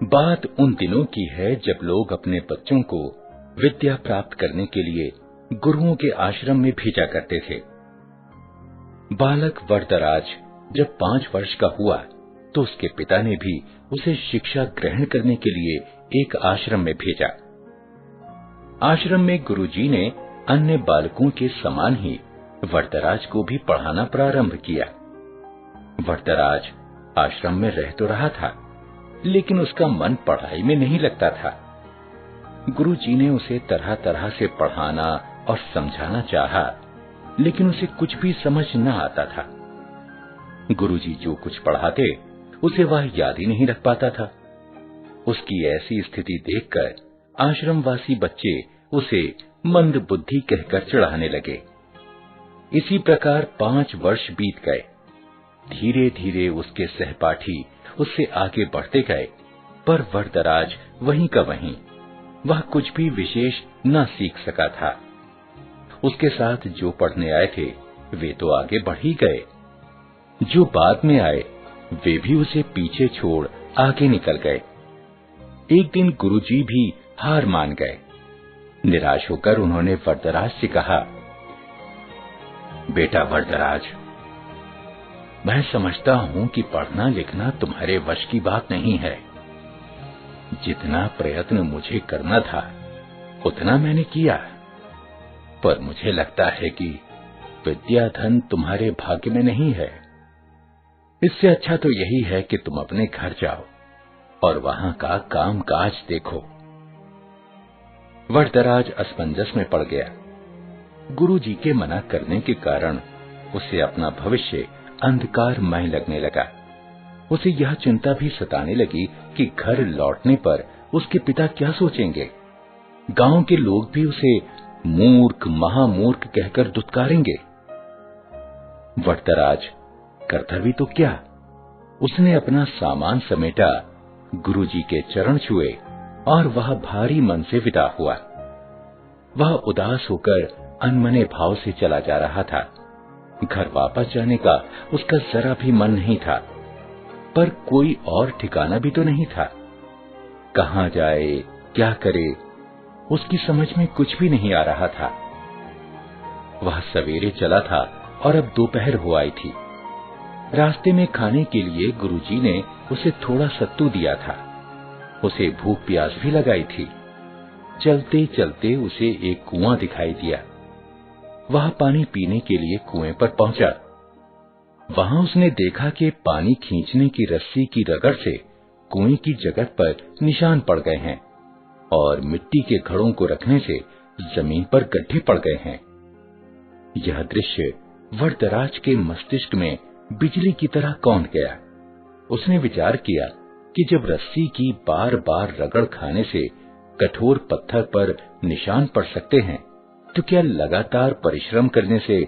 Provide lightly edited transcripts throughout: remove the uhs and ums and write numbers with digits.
बात उन दिनों की है जब लोग अपने बच्चों को विद्या प्राप्त करने के लिए गुरुओं के आश्रम में भेजा करते थे। बालक वरदराज जब 5 वर्ष का हुआ तो उसके पिता ने भी उसे शिक्षा ग्रहण करने के लिए एक आश्रम में भेजा। आश्रम में गुरुजी ने अन्य बालकों के समान ही वरदराज को भी पढ़ाना प्रारंभ किया। वरदराज आश्रम में रह तो रहा था, लेकिन उसका मन पढ़ाई में नहीं लगता था। गुरुजी ने उसे तरह तरह से पढ़ाना और समझाना चाहा, लेकिन उसे कुछ भी समझ न आता था। गुरुजी जो कुछ पढ़ाते उसे वह याद ही नहीं रख पाता था। उसकी ऐसी स्थिति देखकर आश्रमवासी बच्चे उसे मंद बुद्धि कहकर चिढ़ाने लगे। इसी प्रकार 5 वर्ष बीत गए। धीरे धीरे उसके सहपाठी उससे आगे बढ़ते गए, पर वरदराज वहीं का वहीं, वह कुछ भी विशेष न सीख सका था। उसके साथ जो पढ़ने आए थे वे तो आगे बढ़ ही गए, जो बाद में आए वे भी उसे पीछे छोड़ आगे निकल गए। एक दिन गुरुजी भी हार मान गए। निराश होकर उन्होंने वरदराज से कहा, बेटा वरदराज, मैं समझता हूं कि पढ़ना लिखना तुम्हारे वश की बात नहीं है। जितना प्रयत्न मुझे करना था उतना मैंने किया, पर मुझे लगता है कि विद्या धन तुम्हारे भाग्य में नहीं है। इससे अच्छा तो यही है कि तुम अपने घर जाओ और वहां का काम काज देखो। वरदराज असमंजस में पड़ गया। गुरुजी के मना करने के कारण उसे अपना भविष्य अंधकारमय लगने लगा। उसे यह चिंता भी सताने लगी कि घर लौटने पर उसके पिता क्या सोचेंगे। गांव के लोग भी उसे मूर्ख महामूर्ख कहकर दुत्कारेंगे। वरदराज करता भी तो क्या, उसने अपना सामान समेटा, गुरुजी के चरण छुए और वह भारी मन से विदा हुआ। वह उदास होकर अनमने भाव से चला जा रहा था। घर वापस जाने का उसका जरा भी मन नहीं था, पर कोई और ठिकाना भी तो नहीं था। कहां जाए, क्या करे, उसकी समझ में कुछ भी नहीं आ रहा था। वह सवेरे चला था और अब दोपहर हो आई थी। रास्ते में खाने के लिए गुरुजी ने उसे थोड़ा सत्तू दिया था। उसे भूख प्यास भी लगाई थी। चलते चलते उसे एक कुआं दिखाई दिया। वह पानी पीने के लिए कुएं पर पहुंचा। वहां उसने देखा कि पानी खींचने की रस्सी की रगड़ से कुएं की जगह पर निशान पड़ गए हैं और मिट्टी के घड़ों को रखने से जमीन पर गड्ढे पड़ गए हैं। यह दृश्य वरदराज के मस्तिष्क में बिजली की तरह कौंध गया। उसने विचार किया कि जब रस्सी की बार बार रगड़ खाने से कठोर पत्थर पर निशान पड़ सकते हैं, तो क्या लगातार परिश्रम करने से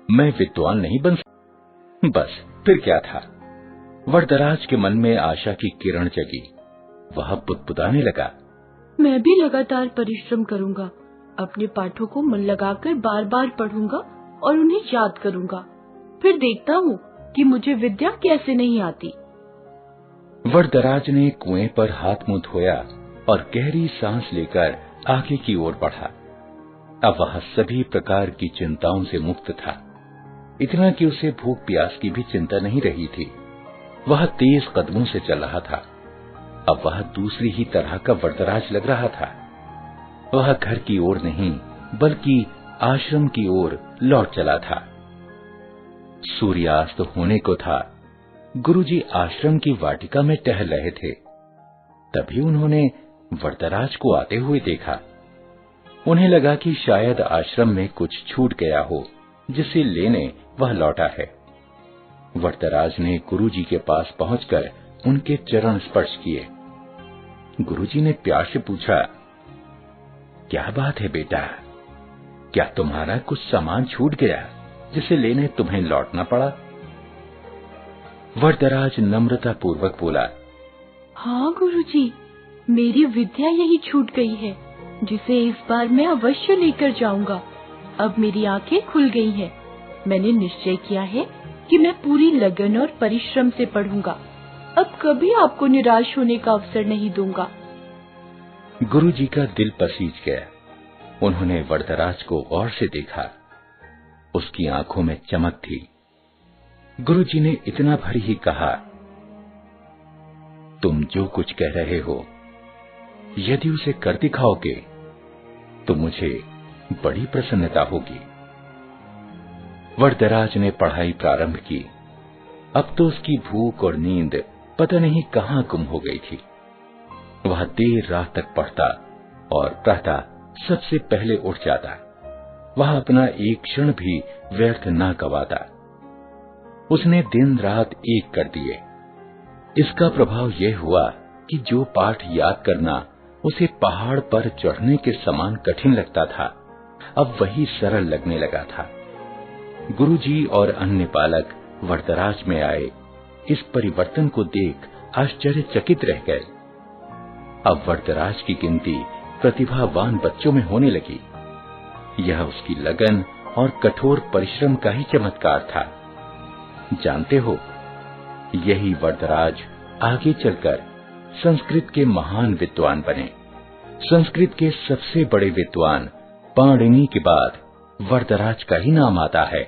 मैं विद्वान नहीं बन सकता? बस फिर क्या था। वरदराज के मन में आशा की किरण जगी। वह पुतपुताने लगा, मैं भी लगातार परिश्रम करूंगा, अपने पाठों को मन लगाकर बार बार पढ़ूंगा और उन्हें याद करूंगा। फिर देखता हूँ कि मुझे विद्या कैसे नहीं आती। वरदराज ने कुएं पर हाथ मुंह धोया और गहरी सांस लेकर आगे की ओर बढ़ा। अब वह सभी प्रकार की चिंताओं से मुक्त था। इतना कि उसे भूख प्यास की भी चिंता नहीं रही थी। वह तेज कदमों से चल रहा था। अब वह दूसरी ही तरह का वरदराज लग रहा था। वह घर की ओर नहीं बल्कि आश्रम की ओर लौट चला था। सूर्यास्त होने को था। गुरुजी आश्रम की वाटिका में टहल रहे थे। तभी उन्होंने वरदराज को आते हुए देखा। उन्हें लगा कि शायद आश्रम में कुछ छूट गया हो, जिसे लेने वह लौटा है। वरदराज ने गुरुजी के पास पहुंचकर उनके चरण स्पर्श किए। गुरुजी ने प्यार से पूछा, क्या बात है बेटा, क्या तुम्हारा कुछ सामान छूट गया जिसे लेने तुम्हें लौटना पड़ा? वरदराज नम्रता पूर्वक बोला, हाँ गुरुजी, मेरी विद्या यही छूट गई है, जिसे इस बार मैं अवश्य लेकर जाऊंगा। अब मेरी आंखें खुल गई हैं। मैंने निश्चय किया है कि मैं पूरी लगन और परिश्रम से पढ़ूंगा। अब कभी आपको निराश होने का अवसर नहीं दूंगा। गुरुजी का दिल पसीज गया। उन्होंने वरदराज को गौर से देखा। उसकी आंखों में चमक थी। गुरुजी ने इतना भर ही कहा, तुम जो कुछ कह रहे हो, यदि उसे कर दिखाओगे तो मुझे बड़ी प्रसन्नता होगी। वरदराज ने पढ़ाई प्रारंभ की। अब तो उसकी भूख और नींद पता नहीं कहां गुम हो गई थी। वह देर रात तक पढ़ता और प्रातः सबसे पहले उठ जाता। वह अपना एक क्षण भी व्यर्थ न गवाता। उसने दिन रात एक कर दिए। इसका प्रभाव यह हुआ कि जो पाठ याद करना उसे पहाड़ पर चढ़ने के समान कठिन लगता था, अब वही सरल लगने लगा था। गुरुजी और अन्य बालक वरदराज में आए इस परिवर्तन को देख आश्चर्यचकित रह गए। अब वरदराज की गिनती प्रतिभावान बच्चों में होने लगी। यह उसकी लगन और कठोर परिश्रम का ही चमत्कार था। जानते हो, यही वरदराज आगे चलकर संस्कृत के महान विद्वान बने। संस्कृत के सबसे बड़े विद्वान पाणिनि के बाद वरदराज का ही नाम आता है।